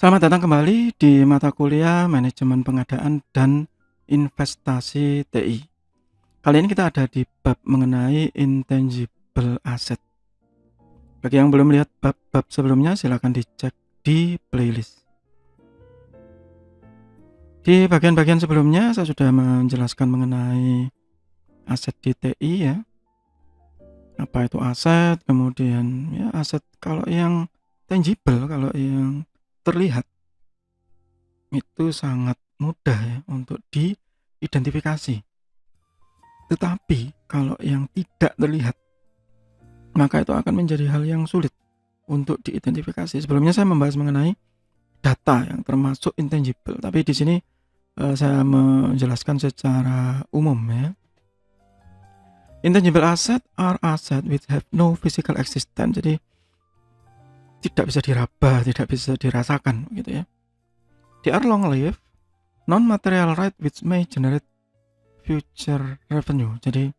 Selamat datang kembali di mata kuliah Manajemen Pengadaan dan Investasi TI. Kali ini kita ada di bab mengenai intangible asset. Bagi yang belum lihat bab-bab sebelumnya, silakan dicek di playlist. Di bagian-bagian sebelumnya saya sudah menjelaskan mengenai aset di TI ya. Apa itu aset, kemudian ya aset kalau yang tangible, kalau yang terlihat itu sangat mudah ya untuk diidentifikasi. Tetapi kalau yang tidak terlihat, maka itu akan menjadi hal yang sulit untuk diidentifikasi. Sebelumnya saya membahas mengenai data yang termasuk intangible, tapi di sini saya menjelaskan secara umum ya. Intangible asset are asset which have no physical existence. Jadi tidak bisa diraba, tidak bisa dirasakan gitu ya. They are long lived, non-material right which may generate future revenue. Jadi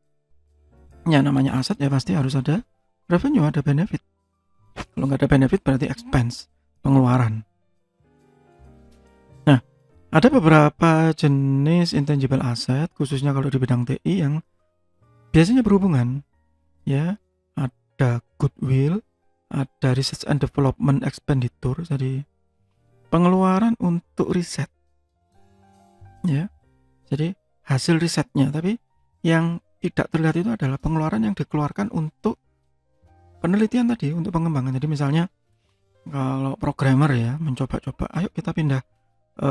ya namanya aset ya pasti harus ada revenue, ada benefit. Kalau nggak ada benefit berarti expense, pengeluaran. Nah, ada beberapa jenis intangible asset khususnya kalau di bidang TI yang biasanya berhubungan ya. Ada goodwill, ada research and development expenditure, jadi pengeluaran untuk riset ya. Jadi hasil risetnya, tapi yang tidak terlihat itu adalah pengeluaran yang dikeluarkan untuk penelitian tadi, untuk pengembangan. Jadi misalnya kalau programmer ya mencoba-coba, ayo kita pindah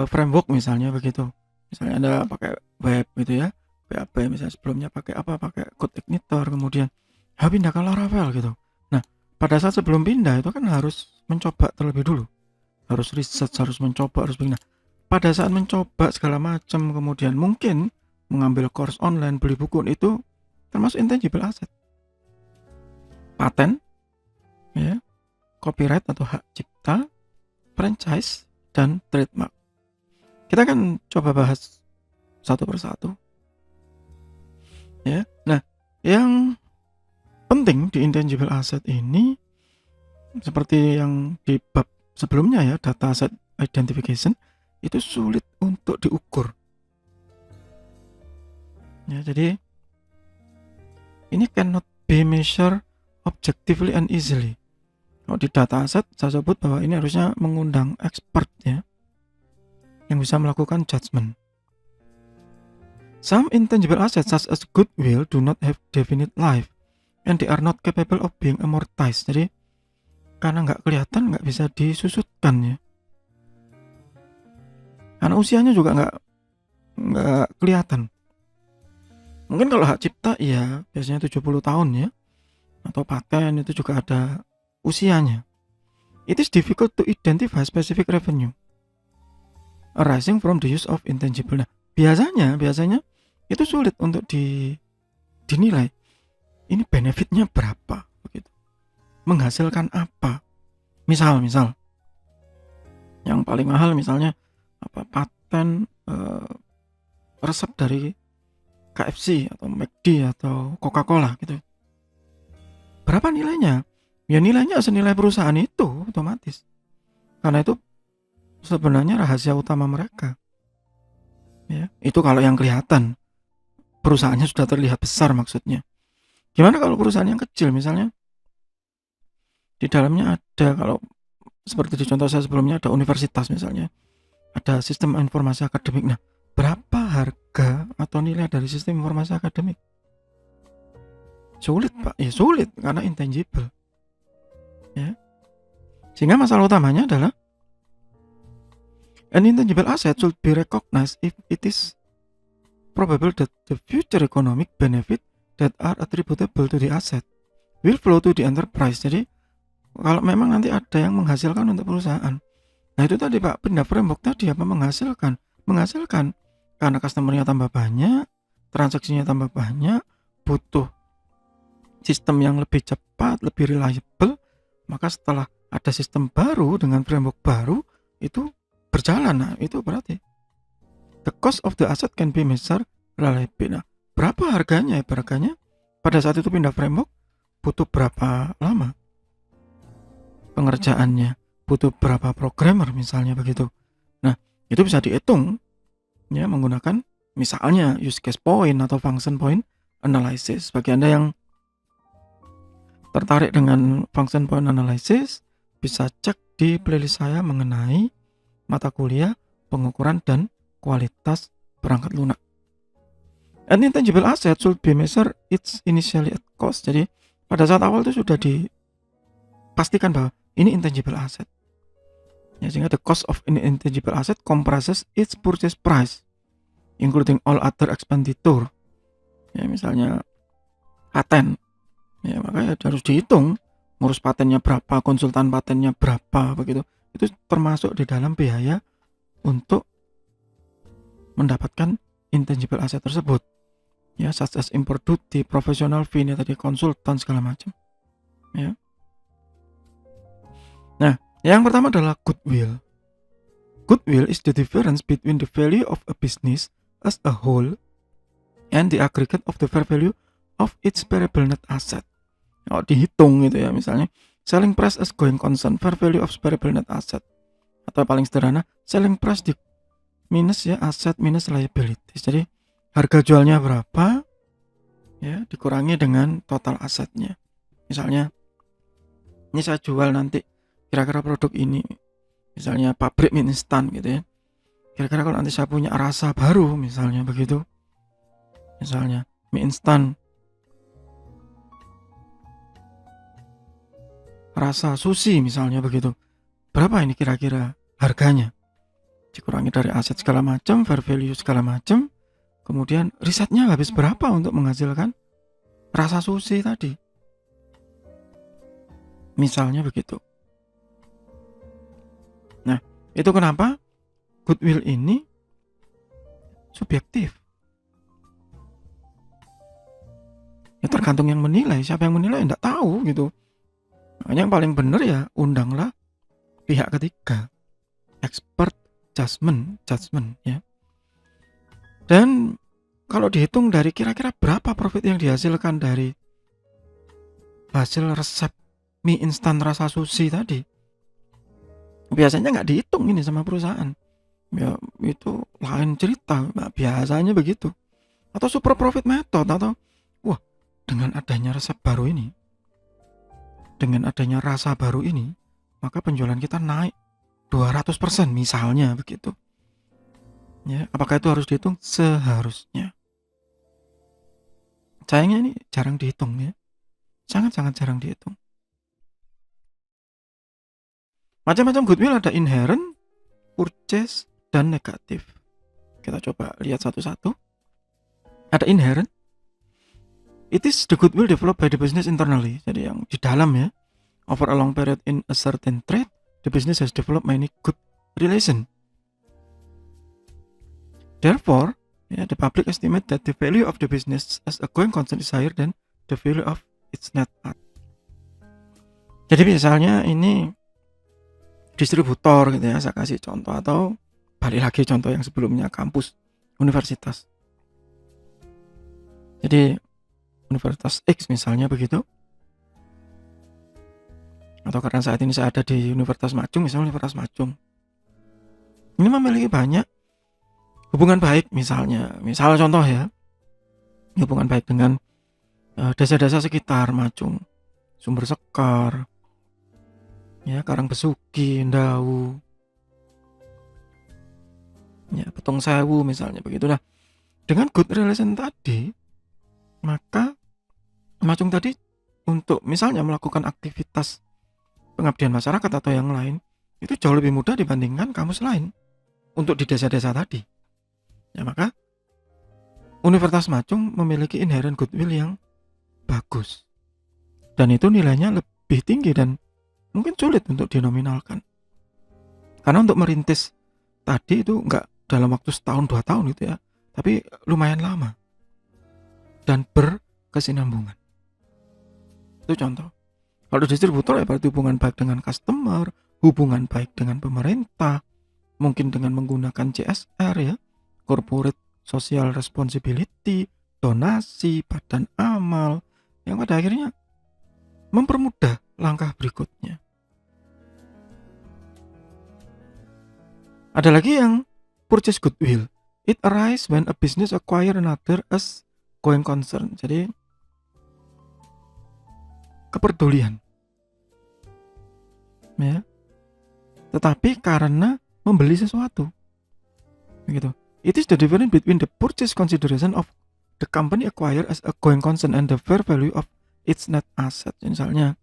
framework misalnya begitu. Misalnya Anda pakai web gitu ya, PHP misalnya sebelumnya pakai apa, pakai CodeIgniter, kemudian pindah ke Laravel gitu. Nah, pada saat sebelum pindah itu kan harus mencoba terlebih dulu, harus research, harus mencoba, harus pindah. Pada saat mencoba segala macam, kemudian mungkin mengambil course online, beli buku, itu termasuk intangible asset. Paten ya, copyright atau hak cipta, franchise, dan trademark. Kita akan coba bahas satu persatu ya. Nah, yang penting di intangible asset ini seperti yang di bab sebelumnya ya, data asset identification itu sulit untuk diukur ya. Jadi ini cannot be measured objectively and easily. Kalau di data asset saya sebut bahwa ini harusnya mengundang expert ya, yang bisa melakukan judgment. Some intangible assets such as goodwill do not have definite life and they are not capable of being amortized. Jadi karena nggak kelihatan, nggak bisa disusutkan ya. Karena usianya juga nggak kelihatan. Mungkin kalau hak cipta ya biasanya 70 tahun ya, atau paten itu juga ada usianya. It is difficult to identify specific revenue arising from the use of intangible. Nah, biasanya itu sulit untuk dinilai. Ini benefitnya berapa begitu. Menghasilkan apa? Misal yang paling mahal misalnya apa, paten resep dari KFC atau McD atau Coca-Cola gitu. Berapa nilainya? Ya nilainya senilai perusahaan itu otomatis. Karena itu sebenarnya rahasia utama mereka. Ya, itu kalau yang kelihatan. Perusahaannya sudah terlihat besar maksudnya. Gimana kalau perusahaan yang kecil misalnya? Di dalamnya ada, kalau seperti di contoh saya sebelumnya, ada universitas misalnya. Ada sistem informasi akademik. Nah, berapa harga atau nilai dari sistem informasi akademik? Sulit Pak, ya sulit karena intangible ya. Sehingga masalah utamanya adalah an intangible asset should be recognized if it is probable that the future economic benefit that are attributable to the asset will flow to the enterprise. Jadi kalau memang nanti ada yang menghasilkan untuk perusahaan, nah itu tadi Pak, pindah framework tadi apa, menghasilkan karena customernya tambah banyak, transaksinya tambah banyak, butuh sistem yang lebih cepat, lebih reliable, maka setelah ada sistem baru dengan framework baru itu berjalan. Nah itu berarti the cost of the asset can be measured reliably. Nah, berapa harganya ya? Harganya pada saat itu pindah framework butuh berapa lama pengerjaannya, butuh berapa programmer misalnya begitu. Nah, itu bisa dihitung ya menggunakan misalnya use case point atau function point analysis. Bagi Anda yang tertarik dengan function point analysis, bisa cek di playlist saya mengenai mata kuliah pengukuran dan kualitas perangkat lunak. An intangible asset should be measured its initially at cost. Jadi pada saat awal itu sudah dipastikan bahwa ini intangible asset. Ya, sehingga the cost of an intangible asset comprises its purchase price, including all other expenditure. Ya, misalnya paten, ya makanya harus dihitung ngurus patennya berapa, konsultan patennya berapa, begitu. Itu termasuk di dalam biaya untuk mendapatkan intangible asset tersebut. Ya, such as import duty, professional fee, ini tadi konsultan segala macam. Ya. Nah, yang pertama adalah goodwill. Goodwill is the difference between the value of a business as a whole and the aggregate of the fair value of its variable net asset. Kalau dihitung gitu ya, misalnya selling price as going concern, fair value of variable net asset. Atau paling sederhana, selling price di minus ya asset minus liabilities. Jadi harga jualnya berapa ya dikurangi dengan total asetnya. Misalnya ini saya jual nanti kira-kira produk ini, misalnya pabrik mie instan gitu ya, kira-kira kalau nanti saya punya rasa baru misalnya begitu, misalnya mie instan rasa sushi misalnya begitu, berapa ini kira-kira harganya, dikurangi dari aset segala macam, fair value segala macam, kemudian risetnya habis berapa untuk menghasilkan rasa sushi tadi, misalnya begitu. Nah, itu kenapa goodwill ini subjektif. Ya tergantung yang menilai, siapa yang menilai enggak tahu gitu. Makanya yang paling benar ya undanglah pihak ketiga, expert judgment ya. Dan kalau dihitung dari kira-kira berapa profit yang dihasilkan dari hasil resep mie instan rasa sushi tadi, biasanya nggak dihitung ini sama perusahaan. Ya itu lain cerita, biasanya begitu. Atau super profit method, atau wah dengan adanya resep baru ini, dengan adanya rasa baru ini, maka penjualan kita naik 200% misalnya begitu. Ya, apakah itu harus dihitung? Seharusnya. Sayangnya ini jarang dihitung ya. Sangat-sangat jarang dihitung. Macam-macam goodwill ada inherent, purchase, dan negatif. Kita coba lihat satu-satu. Ada inherent. It is the goodwill developed by the business internally. Jadi yang di dalam ya. Over a long period in a certain trade, the business has developed many good relation. Therefore, the public estimate that the value of the business as a going concern is higher than the value of its net worth. Jadi misalnya ini distributor gitu ya, saya kasih contoh, atau balik lagi contoh yang sebelumnya, kampus, universitas. Jadi Universitas X misalnya begitu, atau karena saat ini saya ada di Universitas Macung, misalnya Universitas Macung ini memiliki banyak hubungan baik, misal contoh ya, hubungan baik dengan desa-desa sekitar Macung, Sumber Sekar ya, Karangbesuki, Ndau ya, Petung Sewu misalnya begitu. Nah, dengan good relation tadi, maka Macung tadi untuk misalnya melakukan aktivitas pengabdian masyarakat atau yang lain itu jauh lebih mudah dibandingkan kampus lain untuk di desa-desa tadi. Ya, maka Universitas Macung memiliki inherent goodwill yang bagus. Dan itu nilainya lebih tinggi dan mungkin sulit untuk dinominalkan. Karena untuk merintis tadi itu enggak dalam waktu setahun 2 tahun gitu ya, tapi lumayan lama. Dan berkesinambungan. Itu contoh. Kalau distributor ya berarti hubungan baik dengan customer, hubungan baik dengan pemerintah, mungkin dengan menggunakan CSR ya, corporate social responsibility, donasi, badan amal, yang pada akhirnya mempermudah langkah berikutnya. Ada lagi yang purchase goodwill. It arises when a business acquire another as going concern. Jadi kepedulian, ya. Tetapi karena membeli sesuatu, begitu. It is the difference between the purchase consideration of the company acquired as a going concern and the fair value of its net asset. Misalnya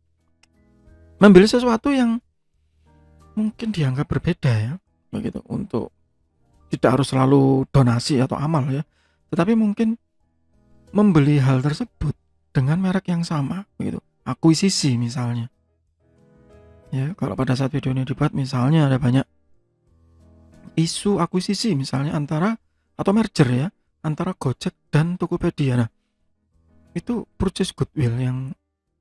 membeli sesuatu yang mungkin dianggap berbeda, ya, begitu. Untuk tidak harus selalu donasi atau amal, ya, tetapi mungkin membeli hal tersebut dengan merek yang sama, begitu. Akuisisi misalnya, ya. Kalau pada saat video ini dibuat, misalnya ada banyak isu akuisisi misalnya atau merger, ya, antara Gojek dan Tokopedia. Nah, itu purchase goodwill yang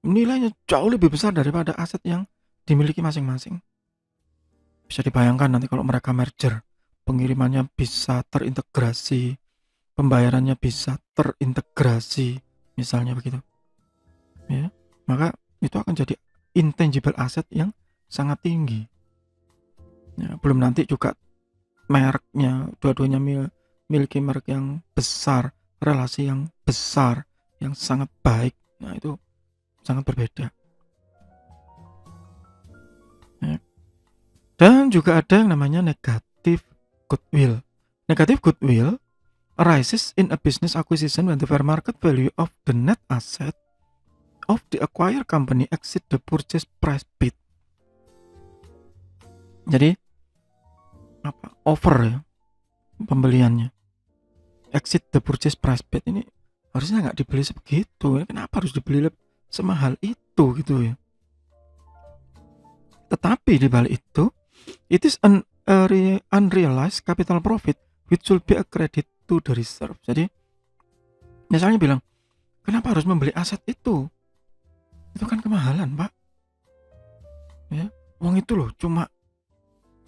nilainya jauh lebih besar daripada aset yang dimiliki masing-masing. Bisa dibayangkan nanti kalau mereka merger, pengirimannya bisa terintegrasi, pembayarannya bisa terintegrasi, misalnya begitu, ya. Maka itu akan jadi intangible asset yang sangat tinggi, ya. Belum nanti juga mereknya, dua-duanya miliki merek yang besar, relasi yang besar, yang sangat baik. Nah, itu sangat berbeda, ya. Dan juga ada yang namanya negative goodwill. Negative goodwill arises in a business acquisition when the fair market value of the net asset of the acquired company exceed the purchase price paid. Jadi over, ya, pembeliannya exceed the purchase price paid. Ini harusnya nggak dibeli sebegitu, ya. Kenapa harus dibeli semahal itu, gitu, ya. Tetapi di balik itu, it is an unrealized capital profit which should be a credit to the reserve. Jadi misalnya bilang, kenapa harus membeli aset itu? Itu kan kemahalan, Pak, ya. Uang itu loh cuma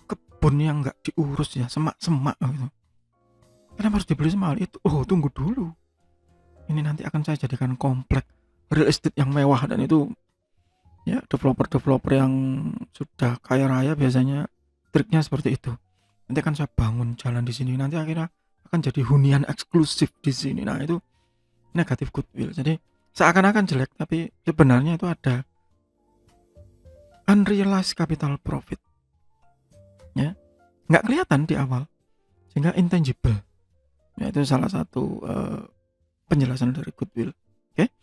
kebun yang nggak diurus, ya, semak-semak gitu. Kenapa harus dibeli semahal itu? Oh, tunggu dulu, ini nanti akan saya jadikan komplek real estate yang mewah. Dan itu, ya, developer yang sudah kaya raya biasanya triknya seperti itu. Nanti akan saya bangun jalan di sini, nanti akhirnya akan jadi hunian eksklusif di sini. Nah, itu negatif goodwill. Jadi seakan-akan jelek, tapi sebenarnya itu ada unrealized capital profit, ya, nggak kelihatan di awal, sehingga intangible, ya. Itu salah satu penjelasan dari goodwill. Oke,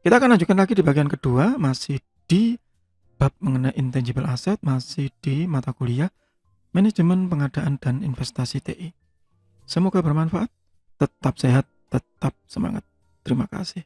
kita akan lanjutkan lagi di bagian kedua, masih di bab mengenai intangible asset, masih di mata kuliah manajemen pengadaan dan investasi TI. Semoga bermanfaat. Tetap sehat, tetap semangat. Terima kasih.